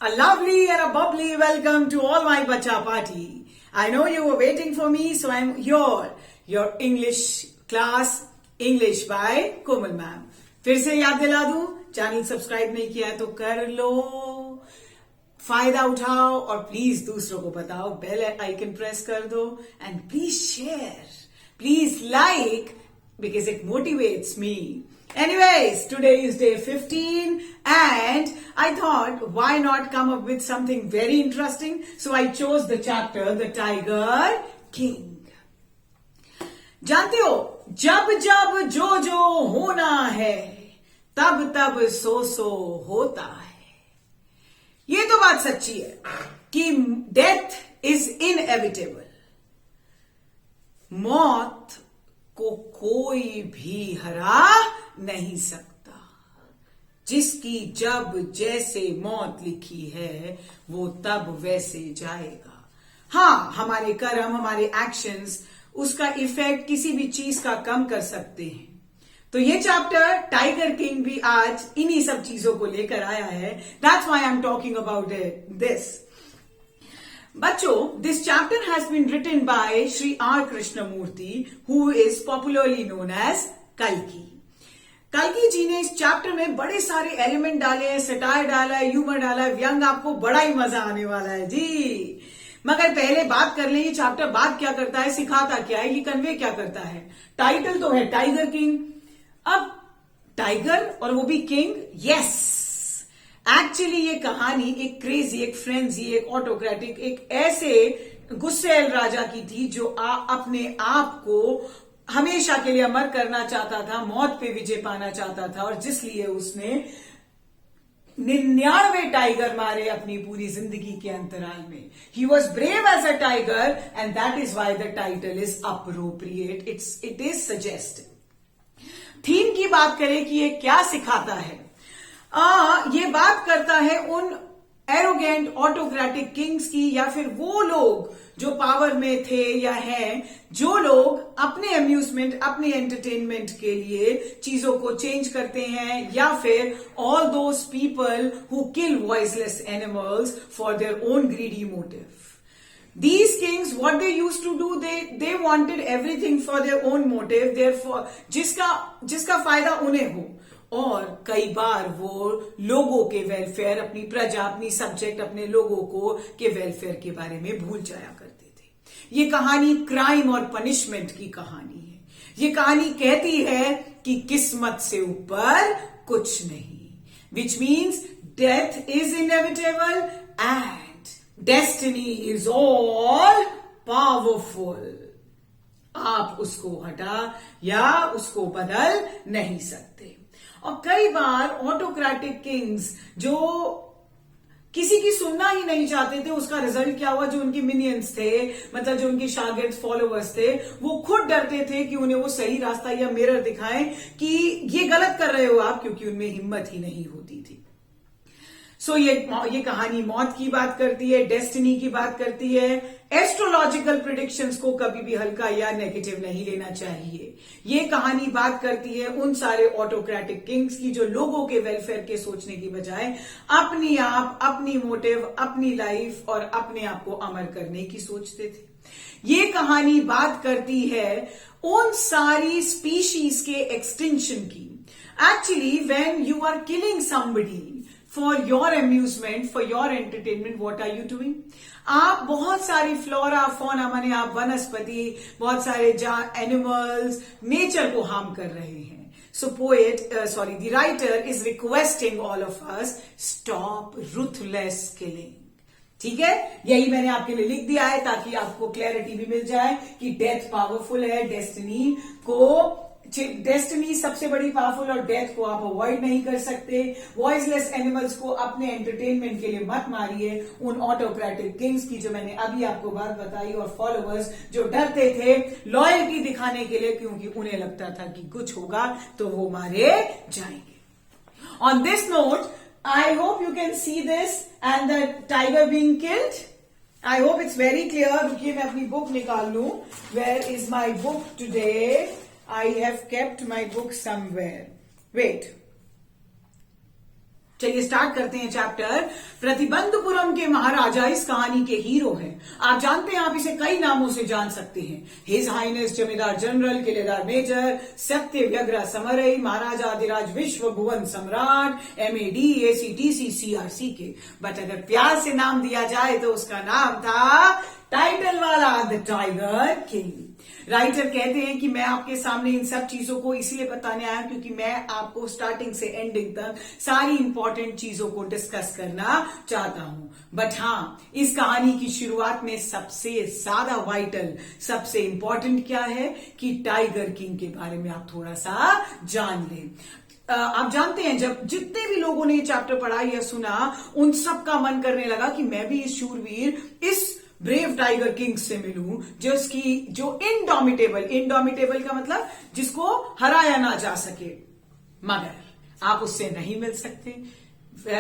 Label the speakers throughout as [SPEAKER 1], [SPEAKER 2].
[SPEAKER 1] A lovely and a bubbly welcome to all my bacha party. I know you were waiting for me, so I'm here. Your English class, English by Komal ma'am. फिर से याद दिला दूं, channel subscribe नहीं किया है तो कर लो, फायदा उठाओ और प्लीज दूसरों को बताओ, बेल आइकन प्रेस कर दो and please share, please like because it motivates me. Anyways, today is day 15 and I thought why not come up with something very interesting. So I chose the chapter The Tiger King. जानते हो, जब जब जो जो होना है तब तब सो सो होता है. ये तो बात सच्ची है कि डेथ इज इनएविटेबल. मौत को कोई भी हरा नहीं सकता. जिसकी जब जैसे मौत लिखी है वो तब वैसे जाएगा. हाँ, हमारे कर्म, हमारे एक्शंस उसका इफेक्ट किसी भी चीज का कम कर सकते हैं. तो ये चैप्टर टाइगर किंग भी आज इन्हीं सब चीजों को लेकर आया है. That's why I am talking about this. बच्चों, this chapter has been written by Sri R. Krishnamurti, who is popularly known as Kalki. कल्कि जी ने इस चैप्टर में बड़े सारे एलिमेंट डाले हैं, सटायर डाला है, ह्यूमर डाला है, व्यंग. आपको बड़ा ही मजा आने वाला है जी. मगर पहले बात कर लें, ये चैप्टर बात क्या करता है, सिखाता क्या है, ये कन्वे क्या करता है. टाइटल तो है टाइगर किंग. अब टाइगर और वो भी किंग. यस, एक्चुअली ये कहानी एक क्रेजी, एक फ्रेंजी, एक ऑटोक्रेटिक, एक ऐसे गुस्सेल राजा की थी जो अपने आप को हमेशा के लिए अमर करना चाहता था, मौत पे विजय पाना चाहता था, और जिसलिए उसने 99 टाइगर मारे अपनी पूरी जिंदगी के अंतराल में. He was brave as a tiger and that is why the title is appropriate. It is suggestive. Theme की बात करें कि ये क्या सिखाता है. ये बात करता है उन एरोगेंट ऑटोक्रेटिक किंग्स की, या फिर वो लोग जो पावर में थे या हैं, जो लोग अपने अम्यूजमेंट, अपने एंटरटेनमेंट के लिए चीजों को चेंज करते हैं, या फिर all those people who kill voiceless animals for their own greedy motive. These kings, what they used to do, they wanted everything for their own motive, therefore जिसका फायदा उन्हें हो. और कई बार वो लोगों के वेलफेयर, अपनी प्रजा, अपनी सब्जेक्ट, अपने लोगों को के वेलफेयर के बारे में भूल जाया करते थे. ये कहानी क्राइम और पनिशमेंट की कहानी है. ये कहानी कहती है कि किस्मत से ऊपर कुछ नहीं, which means death is inevitable and destiny is all powerful. आप उसको हटा या उसको बदल नहीं सकते. और कई बार ऑटोक्रेटिक किंग्स जो किसी की सुनना ही नहीं चाहते थे, उसका रिजल्ट क्या हुआ. जो उनके मिनियंस थे, मतलब जो उनके शागिर्द, फॉलोअर्स थे, वो खुद डरते थे कि उन्हें वो सही रास्ता या मिरर दिखाएं कि ये गलत कर रहे हो आप, क्योंकि उनमें हिम्मत ही नहीं होती थी. सो ये कहानी मौत की बात करती है, डेस्टिनी की बात करती है. एस्ट्रोलॉजिकल प्रिडिक्शंस को कभी भी हल्का या नेगेटिव नहीं लेना चाहिए. ये कहानी बात करती है उन सारे ऑटोक्रेटिक किंग्स की जो लोगों के वेलफेयर के सोचने की बजाय अपनी आप, अपनी मोटिव, अपनी लाइफ और अपने आप को अमर करने की सोचते थे. ये कहानी बात करती है उन सारी स्पीशीज के एक्सटिंक्शन की. Actually when you are killing somebody for your amusement, for your entertainment, what are you doing? आप बहुत सारी फ्लोरा, फौना, माने आप वनस्पति, बहुत सारे एनिमल्स, नेचर को हार्म कर रहे हैं. So the writer is requesting all of us, stop ruthless killing. ठीक है, यही मैंने आपके लिए लिख दिया है ताकि आपको क्लैरिटी भी मिल जाए कि डेथ पावरफुल है. डेस्टिनी सबसे बड़ी पावरफुल, और डेथ को आप अवॉइड नहीं कर सकते. वॉइसलेस एनिमल्स को अपने एंटरटेनमेंट के लिए मत मारिए. उन ऑटोक्रेटिक किंग्स की जो मैंने अभी आपको बात बताई, और फॉलोअर्स जो डरते थे लॉयल्टी दिखाने के लिए, क्योंकि उन्हें लगता था कि कुछ होगा तो वो मारे जाएंगे. On this note, I hope you can see this and the tiger being killed. I hope it's very clear. रुकिए मैं अपनी बुक निकाल लूं. Where is my book today? I have kept my book somewhere. Wait. चलिए start करते हैं chapter. Pratibandapuram के महाराजा इस कहानी के हीरो हैं। आप जानते हैं, आप इसे कई नामों से जान सकते हैं। हिज हाइनेस जमींदार जनरल, किलेदार मेजर, सत्य व्यग्र समरई, महाराजा अधिराज विश्व भुवन सम्राट, MAD, ACTC, CRC के। बट अगर प्यार से नाम दिया जाए तो उसका नाम था टाइटल वाला, द टाइगर किंग। राइटर कहते हैं कि मैं आपके सामने इन सब चीजों को इसलिए बताने आया क्योंकि मैं आपको स्टार्टिंग से एंडिंग तक सारी इंपॉर्टेंट चीजों को डिस्कस करना चाहता हूं। बट हाँ, इस कहानी की शुरुआत में सबसे ज्यादा वाइटल, सबसे इंपॉर्टेंट क्या है कि टाइगर किंग के बारे में आप थोड़ा सा जान लें। आप जानते हैं, जब जितने भी लोगों ने ये चैप्टर पढ़ा या सुना, उन सब का मन करने लगा कि मैं भी इस शूरवीर, इस ब्रेव टाइगर किंग से मिलूं, जो इंडोमिटेबल का मतलब जिसको हराया ना जा सके। मगर आप उससे नहीं मिल सकते।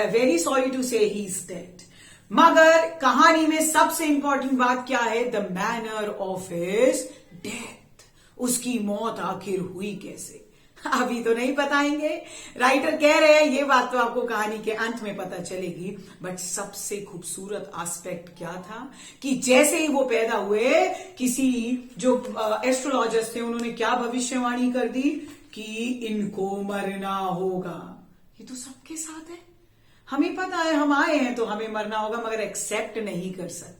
[SPEAKER 1] वेरी सॉरी टू से ही इज डेड। मगर कहानी में सबसे इंपॉर्टेंट बात क्या है? The manner of his death. उसकी मौत आखिर हुई कैसे, अभी तो नहीं बताएंगे। राइटर कह रहे हैं ये बात तो आपको कहानी के अंत में पता चलेगी। बट सबसे खूबसूरत एस्पेक्ट क्या था कि जैसे ही वो पैदा हुए, किसी जो एस्ट्रोलॉजर्स थे उन्होंने क्या भविष्यवाणी कर दी कि इनको मरना होगा। ये तो सबके साथ है, हमें पता है हम आए हैं तो हमें मरना होगा, मगर एक्सेप्ट नहीं कर सकते।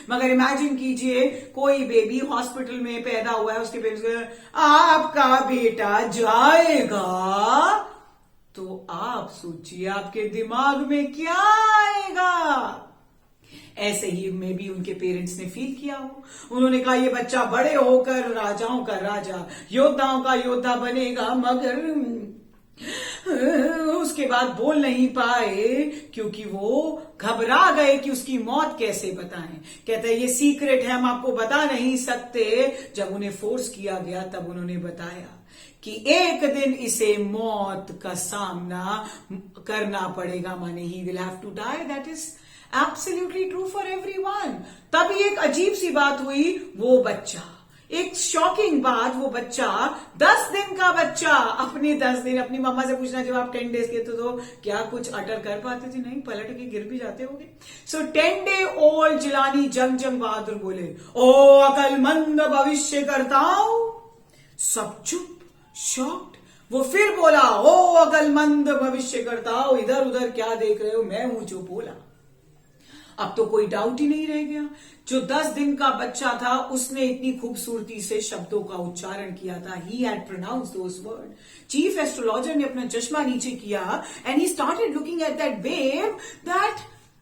[SPEAKER 1] मगर इमेजिन कीजिए कोई बेबी हॉस्पिटल में पैदा हुआ है, उसके पेरेंट्स आपका बेटा जाएगा, तो आप सोचिए आपके दिमाग में क्या आएगा। ऐसे ही में भी उनके पेरेंट्स ने फील किया हो। उन्होंने कहा ये बच्चा बड़े होकर राजाओं का राजा, योद्धाओं का योद्धा बनेगा, मगर उसके बाद बोल नहीं पाए क्योंकि वो घबरा गए कि उसकी मौत कैसे बताएं। कहते हैं ये सीक्रेट है, हम आपको बता नहीं सकते। जब उन्हें फोर्स किया गया तब उन्होंने बताया कि एक दिन इसे मौत का सामना करना पड़ेगा, माने he will have to die. That is absolutely true for everyone. तभी एक अजीब सी बात हुई, वो बच्चा, एक शॉकिंग बात, वो बच्चा 10 दिन का बच्चा, अपने 10 दिन अपनी मम्मा से पूछना जब आप 10 डेज के तो क्या कुछ अटर कर पाते थे? नहीं, पलट के गिर भी जाते होंगे। सो 10 डे ओल्ड जिलानी जंग बहादुर बोले, ओ अकलमंद भविष्य करताओ। सब चुप, शॉक्ड। वो फिर बोला, ओ अकलमंद भविष्य करताओ, इधर उधर क्या देख रहे हो, मैं हूं जो बोला। अब तो कोई डाउट ही नहीं रह गया। जो 10 दिन का बच्चा था उसने इतनी खूबसूरती से शब्दों का उच्चारण किया था। He had pronounce those word. Chief astrologer ने अपना चश्मा नीचे किया and he started looking at that babe, that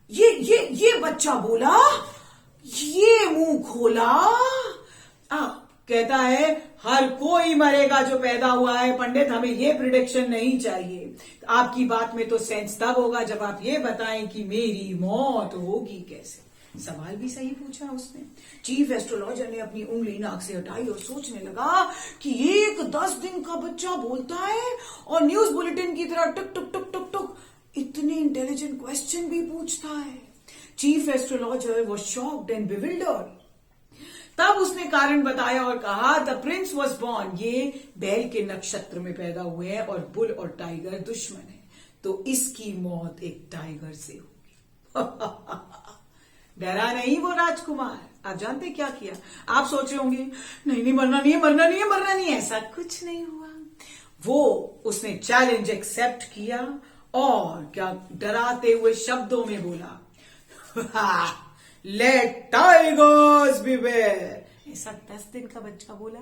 [SPEAKER 1] ये बच्चा बोला, ये मुंह खोला। कहता है हर कोई मरेगा जो पैदा हुआ है पंडित, हमें ये प्रिडिक्शन नहीं चाहिए। आपकी बात में तो सेंस तब होगा जब आप ये बताएं कि मेरी मौत होगी कैसे। सवाल भी सही पूछा उसने। चीफ एस्ट्रोलॉजर ने अपनी उंगली नाक से हटाई और सोचने लगा कि एक 10 दिन का बच्चा बोलता है और न्यूज बुलेटिन की तरह टुक टुक टुक टुक टुक इतने इंटेलिजेंट क्वेश्चन भी पूछता है। Chief astrologer was shocked and bewildered. तब उसने कारण बताया और कहा, द प्रिंस वॉज बॉर्न, ये बैल के नक्षत्र में पैदा हुए हैं और बुल और टाइगर दुश्मन है, तो इसकी मौत एक टाइगर से होगी। डरा नहीं वो राजकुमार। आप जानते क्या किया? आप सोच रहे होंगे नहीं मरना नहीं है, मरना नहीं है, मरना नहीं है। ऐसा कुछ नहीं हुआ। वो उसने चैलेंज एक्सेप्ट किया और क्या डराते हुए शब्दों में बोला, लेट टाइगर्स बिवेयर। ऐसा 10 दिन का बच्चा बोला।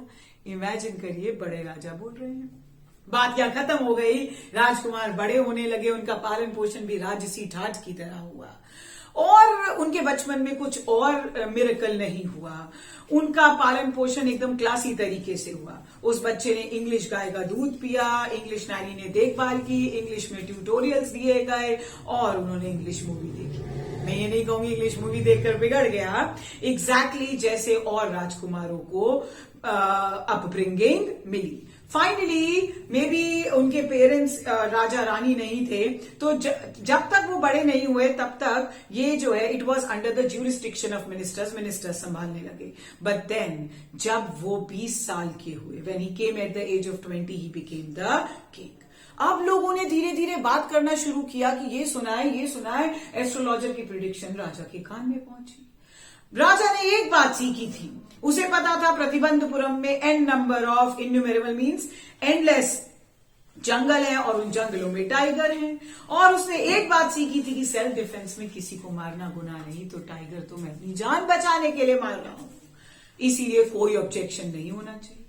[SPEAKER 1] इमेजिन करिए बड़े राजा बोल रहे हैं। बात क्या खत्म हो गई। राजकुमार बड़े होने लगे, उनका पालन पोषण भी राजसी ठाठ की तरह हुआ और उनके बचपन में कुछ और मिरेकल नहीं हुआ। उनका पालन पोषण एकदम क्लासी तरीके से हुआ। उस बच्चे ने इंग्लिश गाय का दूध पिया, इंग्लिश नानी ने देखभाल की, इंग्लिश में ट्यूटोरियल्स दिए गए और उन्होंने इंग्लिश मूवी देखी। मैं ये नहीं कहूंगी इंग्लिश मूवी देखकर बिगड़ गया, एग्जैक्टली जैसे और राजकुमारों को अपब्रिंगिंग मिली। फाइनली मे बी उनके पेरेंट्स राजा रानी नहीं थे, तो जब तक वो बड़े नहीं हुए तब तक ये जो है it was under the jurisdiction of ministers संभालने लगे। बट देन जब वो 20 साल के हुए, when he came at the age of 20 he became the king. अब लोगों ने धीरे धीरे बात करना शुरू किया कि ये सुना है, एस्ट्रोलॉजर की प्रिडिक्शन राजा के कान में पहुंची। राजा ने एक बात सीखी थी, उसे पता था प्रतिबंधपुरम में an number of innumerable means endless जंगल है और उन जंगलों में टाइगर हैं, और उसने एक बात सीखी थी कि सेल्फ डिफेंस में किसी को मारना गुनाह नहीं, तो टाइगर तो मैं अपनी जान बचाने के लिए मार रहा हूं, इसीलिए कोई ऑब्जेक्शन नहीं होना चाहिए।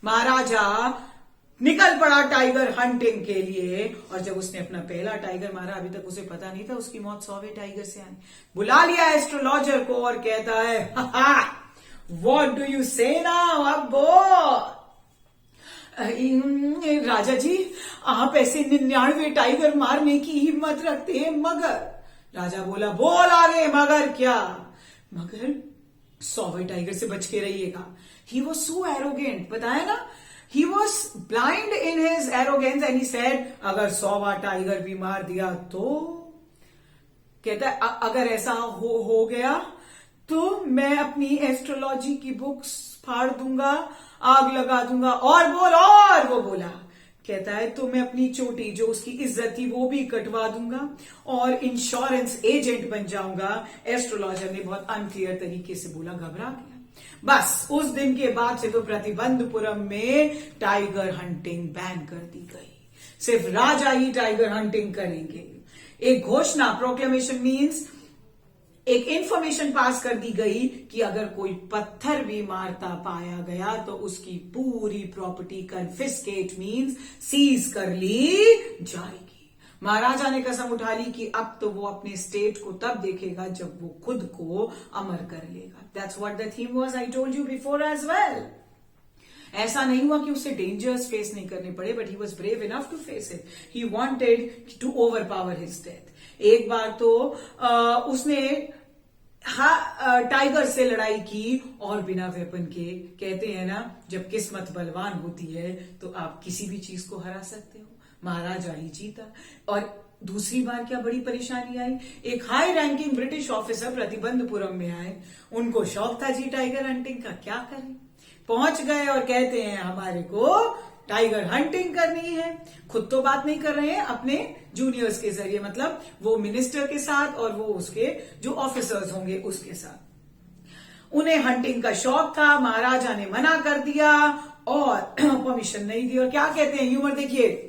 [SPEAKER 1] महाराजा निकल पड़ा टाइगर हंटिंग के लिए, और जब उसने अपना पहला टाइगर मारा, अभी तक उसे पता नहीं था उसकी मौत 100वें टाइगर से आई, बुला लिया एस्ट्रोलॉजर को और कहता है व्हाट डू यू से नाउ अब्बो? राजा जी, आप ऐसे 99 टाइगर मारने की हिम्मत रखते हैं मगर? राजा बोला, बोल आगे, मगर क्या? मगर 100वें टाइगर से बच के रहिएगा। ही वॉज सो एरोगेंट, बताया ना, he was blind in his arrogance and he said अगर 100वां टाइगर भी मार दिया तो? कहता है अगर ऐसा हो गया तो मैं अपनी एस्ट्रोलॉजी की बुक्स फाड़ दूंगा, आग लगा दूंगा, और वो बोला, कहता है तो मैं अपनी चोटी जो उसकी इज्जत थी वो भी कटवा दूंगा और इंश्योरेंस एजेंट बन जाऊंगा। एस्ट्रोलॉजर ने बहुत अनक्लियर तरीके से बोला, घबरा गया। बस उस दिन के बाद से तो प्रतिबंधपुरम में टाइगर हंटिंग बैन कर दी गई, सिर्फ राजा ही टाइगर हंटिंग करेंगे। एक घोषणा, प्रोक्लेमेशन मीन्स एक इंफॉर्मेशन पास कर दी गई कि अगर कोई पत्थर भी मारता पाया गया तो उसकी पूरी प्रॉपर्टी कन्फिस्केट मीन्स सीज कर ली जाएगी। महाराजा ने कसम उठा ली कि अब तो वो अपने स्टेट को तब देखेगा जब वो खुद को अमर कर लेगा। That's what the theme was, I told you before as well. ऐसा नहीं हुआ कि उसे डेंजर्स फेस नहीं करने पड़े, but he was brave enough to face it. He wanted to overpower his death. एक बार तो उसने टाइगर से लड़ाई की और बिना वेपन के। कहते हैं ना, जब किस्मत बलवान होती है तो आप किसी भी चीज को हरा सकते हो। महाराजा ही जीता। और दूसरी बार क्या बड़ी परेशानी आई, एक high ranking British officer Pratibandapuram में आए, उनको शौक था जी टाइगर हंटिंग का, क्या करें। पहुंच गए और कहते हैं हमारे को टाइगर हंटिंग करनी है। खुद तो बात नहीं कर रहे हैं, अपने जूनियर्स के जरिए, मतलब वो मिनिस्टर के साथ और वो उसके जो ऑफिसर्स होंगे उसके साथ। उन्हें हंटिंग का शौक था, महाराजा ने मना कर दिया और परमिशन नहीं दी। और क्या कहते हैं, ह्यूमर देखिए,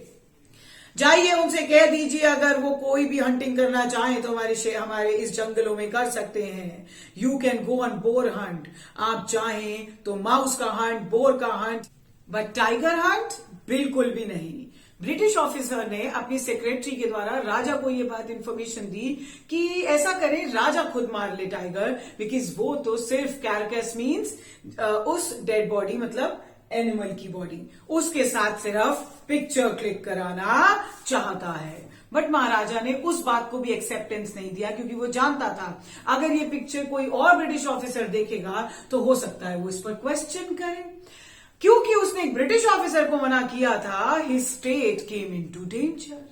[SPEAKER 1] जाइए उनसे कह दीजिए अगर वो कोई भी हंटिंग करना चाहे तो हमारे इस जंगलों में कर सकते हैं। You can go on bore Hunt, आप चाहें तो माउस का हंट, बोर का हंट, बट टाइगर हंट बिल्कुल भी नहीं। ब्रिटिश ऑफिसर ने अपनी सेक्रेटरी के द्वारा राजा को ये बात इंफॉर्मेशन दी कि ऐसा करें, राजा खुद मार ले टाइगर, बिकॉज वो तो सिर्फ कैरकस मीन्स उस डेड बॉडी, मतलब एनिमल की बॉडी, उसके साथ सिर्फ पिक्चर क्लिक कराना चाहता है। बट महाराजा ने उस बात को भी एक्सेप्टेंस नहीं दिया, क्योंकि वो जानता था अगर ये पिक्चर कोई और ब्रिटिश ऑफिसर देखेगा तो हो सकता है वो इस पर क्वेश्चन करे। क्योंकि उसने एक ब्रिटिश ऑफिसर को मना किया था, हिज स्टेट केम इनटू डेंजर।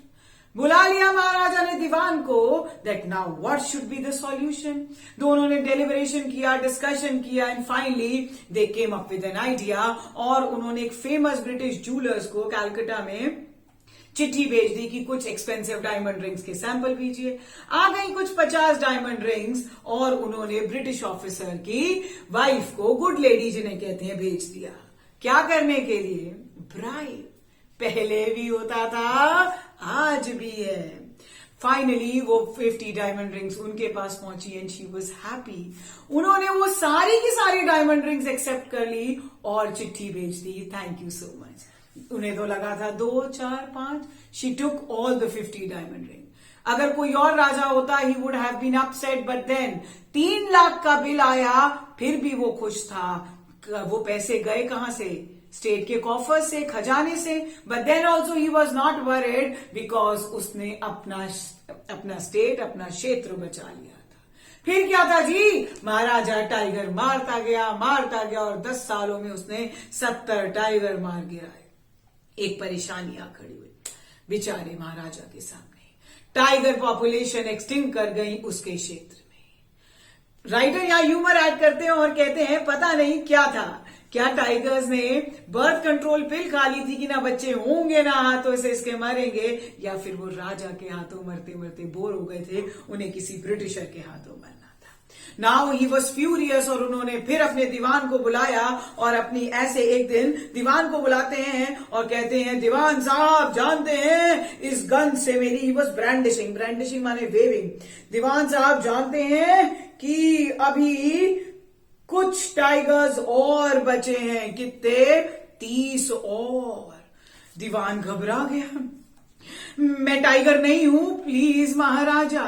[SPEAKER 1] बुला लिया महाराजा ने दीवान को, that now what should be the solution. दोनों ने डेलिब्रेशन किया, डिस्कशन किया, and finally they came up with an idea. और उन्होंने एक फेमस ब्रिटिश जूलर्स को कैलकाटा में चिट्ठी भेज दी कि कुछ एक्सपेंसिव डायमंड रिंग्स के सैंपल भेजिए। आ गई कुछ 50 डायमंड रिंग्स, और उन्होंने ब्रिटिश ऑफिसर की वाइफ को, गुड लेडी जिन्हें कहते हैं, भेज दिया। क्या करने के लिए? ब्राइब। पहले भी होता था, आज भी है। फाइनली वो 50 डायमंड रिंग्स उनके पास पहुंची एंड शी वाज हैप्पी। उन्होंने वो सारी की सारी डायमंड रिंग्स एक्सेप्ट कर ली और चिट्ठी भेज दी, थैंक यू सो मच। उन्हें तो लगा था 2, 4, 5, she took all the 50 diamond ring. अगर कोई और राजा होता, he would have been upset, but then 3 lakh का बिल आया, फिर भी वो खुश था। वो पैसे गए कहां से? स्टेट के कॉफर से, खजाने से। But then also he was not worried, because उसने अपना स्टेट, अपना क्षेत्र बचा लिया था। फिर क्या था जी, महाराजा टाइगर मारता गया और 10 सालों में उसने 70 टाइगर मार गिराए। एक परेशानी आ खड़ी हुई बेचारे महाराजा के सामने। टाइगर पॉपुलेशन एक्सटिंक्ट कर गई उसके क्षेत्र में। राइटर यहां ह्यूमर ऐड करते हैं और कहते हैं पता नहीं क्या था, क्या टाइगर्स ने बर्थ कंट्रोल पिल खा ली थी कि ना बच्चे होंगे ना हाथों से इसके मरेंगे, या फिर वो राजा के हाथों मरते मरते बोर हो गए थे, उन्हें किसी ब्रिटिशर के हाथों मरना था। नाउ ही वॉज फ्यूरियस, और उन्होंने फिर अपने दीवान को बुलाया, और अपनी ऐसे एक दिन दीवान को बुलाते हैं और कहते हैं, दीवान साहब जानते हैं इस गन से मेरी, ही वॉज ब्रांडिशिंग, ब्रांडिशिंग माने वेविंग, दीवान साहब जानते हैं कि अभी कुछ टाइगर्स और बचे हैं, कितने, 30 और। दीवान घबरा गया, मैं टाइगर नहीं हूं प्लीज महाराजा।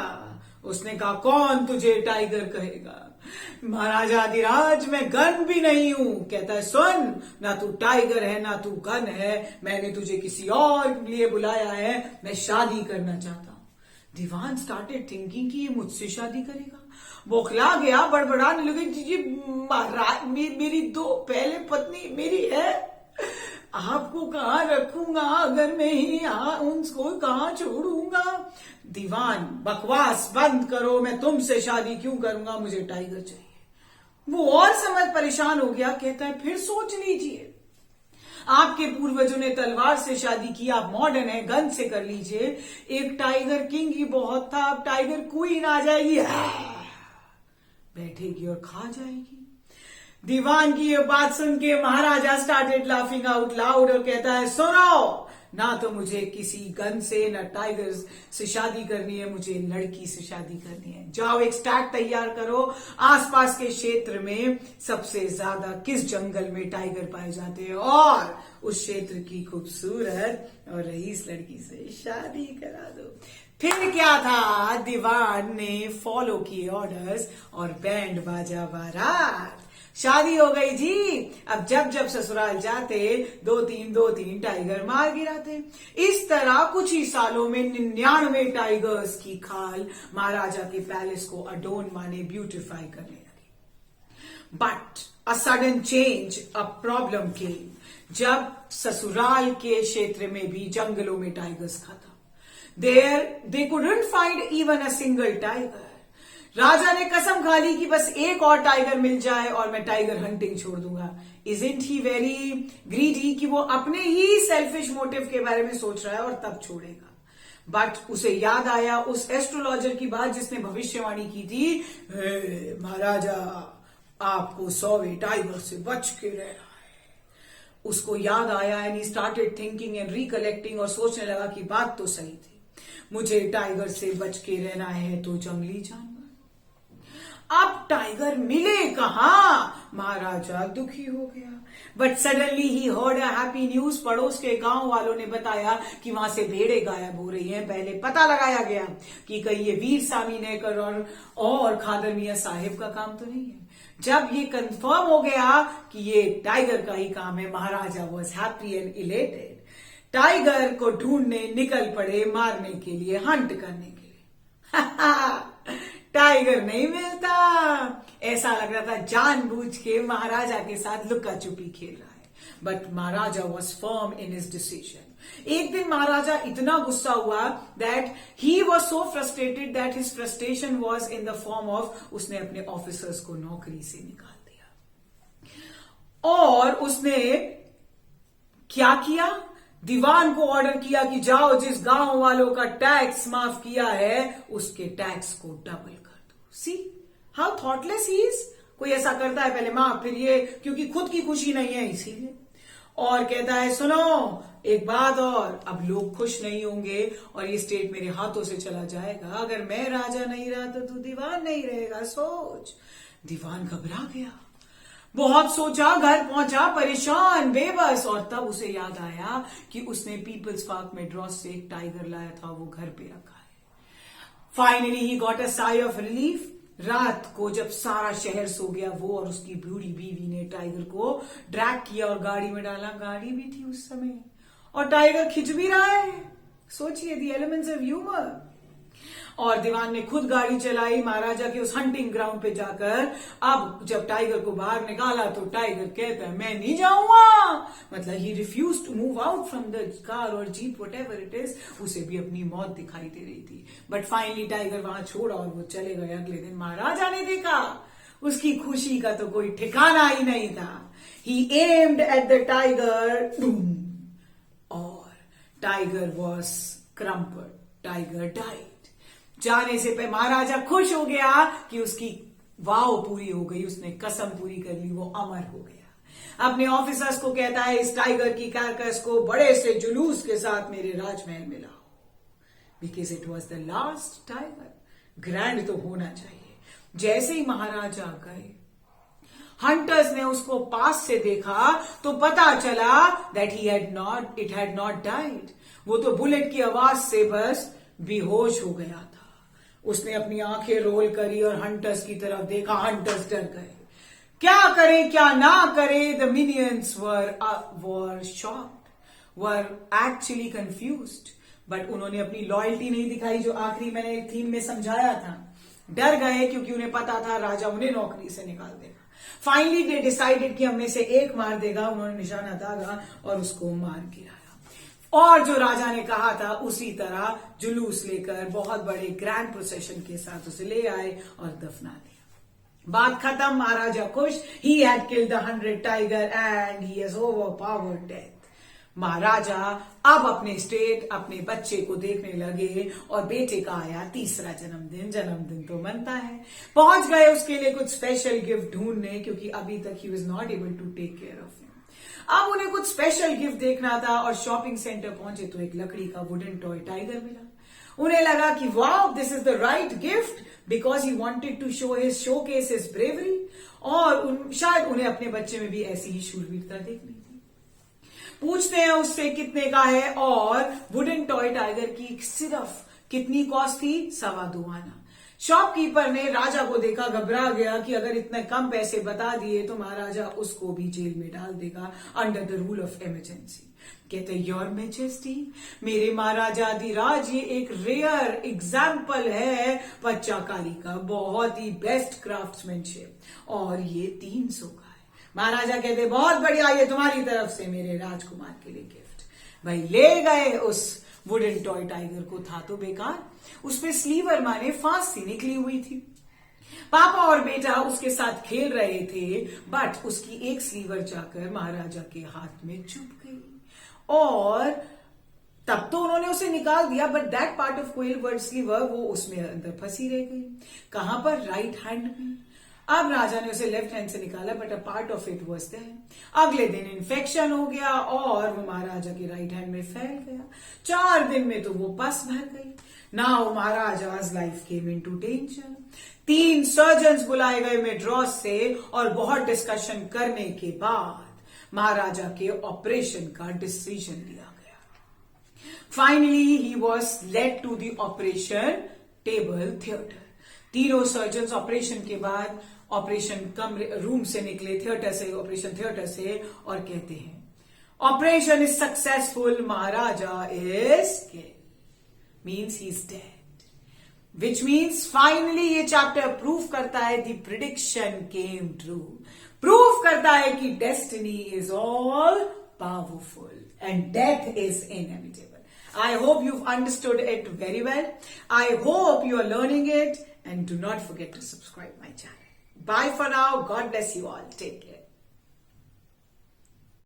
[SPEAKER 1] उसने कहा, कौन तुझे टाइगर कहेगा? महाराजा अधिराज मैं गन भी नहीं हूं। कहता है, सुन, ना तू टाइगर है ना तू गन है, मैंने तुझे किसी और लिए बुलाया है, मैं शादी करना चाहता हूं। दीवान स्टार्टेड थिंकिंग कि ये मुझसे शादी करेगा, बौखला गया, बड़बड़ाने लगे, जी महाराज मेरी 2 पहले पत्नी मेरी है, आपको कहां रखूंगा, अगर मैं ही उनको कहां छोड़ूंगा? दीवान, बकवास बंद करो, मैं तुमसे शादी क्यों करूंगा, मुझे टाइगर चाहिए। वो और समझ परेशान हो गया, कहता है, फिर सोच लीजिए, आपके पूर्वजों ने तलवार से शादी की, आप मॉडर्न है, गन से कर लीजिए। एक टाइगर किंग ही बहुत था, अब टाइगर क्वीन आ जाएगी, बैठेगी और खा जाएगी। दीवान की ये बात सुन के महाराजा स्टार्टेड लाफिंग आउट लाउड और कहता है, सुनो, ना तो मुझे किसी गन से ना टाइगर से शादी करनी है, मुझे लड़की से शादी करनी है। जाओ एक स्टैट तैयार करो, आसपास के क्षेत्र में सबसे ज्यादा किस जंगल में टाइगर पाए जाते हैं, और उस क्षेत्र की खूबसूरत और रईस लड़की से शादी करा दो। फिर क्या था, दीवान ने फॉलो किए ऑर्डर्स और बैंड बाजा बारात, शादी हो गई जी। अब जब जब ससुराल जाते 2-3 टाइगर मार गिराते। इस तरह कुछ ही सालों में 99 टाइगर्स की खाल महाराजा के पैलेस को अडोन माने ब्यूटिफाई करने लगी। But a sudden change, a problem came, जब ससुराल के क्षेत्र में भी जंगलों में टाइगर्स खत्म। They couldn't find even a single tiger. राजा ने कसम खा ली कि बस एक और टाइगर मिल जाए और मैं टाइगर हंटिंग छोड़ दूंगा। Isn't he very greedy कि वो अपने ही सेल्फिश मोटिव के बारे में सोच रहा है और तब छोड़ेगा। बट उसे याद आया उस एस्ट्रोलॉजर की बात जिसने भविष्यवाणी की थी, महाराजा आपको 100वें टाइगर से बच के रहना है। उसको याद आया and he started thinking and recollecting, और सोचने लगा कि बात तो सही थी, मुझे टाइगर से बच के रहना है तो जंगली जानवर। अब टाइगर मिले कहां, महाराजा दुखी हो गया। But suddenly he heard a happy news, पड़ोस के गांव वालों ने बताया कि वहां से भेड़ें गायब हो रही हैं। पहले पता लगाया गया कि कहीं ये वीर सामी नेकर और खादर मियां साहिब का काम तो नहीं है। जब ये कंफर्म हो गया कि ये टाइगर का ही काम है, Maharaja was happy and elated. Tiger को ढूंढने निकल पड़े, मारने के लिए, हंट करने के लिए। टाइगर नहीं मिलता, ऐसा लग रहा था जानबूझ के महाराजा के साथ लुका छुपी खेल रहा है। But Maharaja was firm in his decision. एक दिन महाराजा इतना गुस्सा हुआ that he was so frustrated that his frustration was in the form of, उसने अपने ऑफिसर्स को नौकरी से निकाल दिया। और उसने क्या किया, दीवान को ऑर्डर किया कि जाओ जिस गांव वालों का टैक्स माफ किया है उसके टैक्स को डबल कर दो। See how thoughtless he is. कोई ऐसा करता है पहले माफ, फिर ये, क्योंकि खुद की खुशी नहीं है इसीलिए। और कहता है, सुनो एक बात और, अब लोग खुश नहीं होंगे और ये स्टेट मेरे हाथों से चला जाएगा। अगर मैं राजा नहीं रहा तो तू दीवान नहीं रहेगा, सोच। दीवान घबरा गया, बहुत सोचा, घर पहुंचा परेशान बेबस, और तब उसे याद आया कि उसने पीपल्स पार्क में ड्रॉस से एक टाइगर लाया था, वो घर पे रखा है। Finally he got a sigh of relief. रात को जब सारा शहर सो गया, वो और उसकी बूढ़ी बीवी ने टाइगर को ड्रैग किया और गाड़ी में डाला। गाड़ी भी थी उस समय, और टाइगर खिंच भी रहा है। सोचिए, द एलिमेंट्स ऑफ ह्यूमर। और दीवान ने खुद गाड़ी चलाई महाराजा के उस हंटिंग ग्राउंड पे जाकर। अब जब टाइगर को बाहर निकाला तो टाइगर कहता है, मैं नहीं जाऊंगा। मतलब he refuse to move out from the car और जीप, व्हाटएवर इट इज। उसे भी अपनी मौत दिखाई दे रही थी। बट फाइनली टाइगर वहां छोड़ा और वो चले गए। अगले दिन महाराजा ने देखा उसकी खुशी का तो कोई ठिकाना ही नहीं था। He aimed at the tiger, और tiger was crumpled. Tiger died. जाने से पहले महाराजा खुश हो गया कि उसकी वाव पूरी हो गई, उसने कसम पूरी कर ली, वो अमर हो गया। अपने ऑफिसर्स को कहता है इस टाइगर की कार्कस को बड़े से जुलूस के साथ मेरे राजमहल में लाओ, because it was the last tiger, grand तो होना चाहिए। जैसे ही महाराजा गए, हंटर्स ने उसको पास से देखा तो पता चला that it had not died. वो तो बुलेट की आवाज से बस बेहोश हो गया था। उसने अपनी आंखें रोल करी और हंटर्स की तरफ देखा। हंटर्स डर गए, क्या करे क्या ना करे। The minions were shocked, were actually confused, but उन्होंने अपनी लॉयल्टी नहीं दिखाई, जो आखिरी मैंने थीम में समझाया था। डर गए क्योंकि उन्हें पता था राजा उन्हें नौकरी से निकाल देगा। फाइनली दे डिसाइडेड कि हम में से एक मार देगा। उन्होंने निशाना दागा और उसको मार गिराया, और जो राजा ने कहा था उसी तरह जुलूस लेकर बहुत बड़े ग्रैंड प्रोसेशन के साथ उसे ले आए और दफना दिया। बात खत्म, महाराजा खुश। He had killed the 100 tiger and he has overpowered death. Maharaja अब अपने स्टेट, अपने बच्चे को देखने लगे और बेटे का आया तीसरा जन्मदिन। जन्मदिन तो मनता है। पहुंच गए उसके लिए कुछ स्पेशल गिफ्ट ढूंढने, क्योंकि अभी तक he was not able to take care of him. अब उन्हें कुछ स्पेशल गिफ्ट देखना था और शॉपिंग सेंटर पहुंचे तो एक लकड़ी का वुडन टॉय टाइगर मिला। उन्हें लगा कि wow, this is the right gift, because he wanted to showcase his bravery, और शायद उन्हें अपने बच्चे में भी ऐसी ही शूरवीरता देखनी थी। पूछते हैं उससे कितने का है, और वुडन टॉय टाइगर की सिर्फ कितनी कॉस्ट थी? 2.25 आना। शॉपकीपर ने राजा को देखा, घबरा गया कि अगर इतने कम पैसे बता दिए तो महाराजा उसको भी जेल में डाल देगा under the rule of emergency. कहते योर मैजेस्टी, मेरे महाराजा अधिराज, ये एक रेयर एग्जाम्पल है पच्चाकारी का, बहुत ही बेस्ट क्राफ्ट्समैनशिप, और ये 300 का है। महाराजा कहते बहुत बढ़िया, ये तुम्हारी तरफ से मेरे राजकुमार के लिए गिफ्ट। भाई ले गए उस वुडन टॉय टाइगर को, था तो बेकार, उसमें स्लीवर माने फांसी निकली हुई थी। पापा और बेटा उसके साथ खेल रहे थे, बट उसकी एक स्लीवर जाकर महाराजा के हाथ में चुभ गई, और तब तो उन्होंने उसे निकाल दिया, but that part of quill word sliver वो उसमें अंदर फंसी रह गई। कहां पर? राइट हैंड में। अब राजा ने उसे लेफ्ट हैंड से निकाला, but a part of it was there. अगले दिन इन्फेक्शन हो गया और वो महाराजा के राइट हैंड में फैल गया। 4 दिन में तो वो पस भर गई। Now Maharaja's life came into danger. 3 surgeons बुलाए गए मेड्रॉस से, और बहुत डिस्कशन करने के बाद महाराजा के ऑपरेशन का डिसीजन लिया गया। Finally he was led to the operation table theatre. तीनों सर्जन्स ऑपरेशन के बाद ऑपरेशन कमरे रूम से निकले, ऑपरेशन थिएटर से, और कहते हैं operation is successful, Maharaja is killed, means he is dead, which means finally ये चैप्टर प्रूव करता है the prediction came true. Prove करता है कि destiny is all powerful and death is inevitable. I hope you've understood it very well. I hope you are learning it, and do not forget to subscribe my channel. Bye for now. God bless you all. Take care.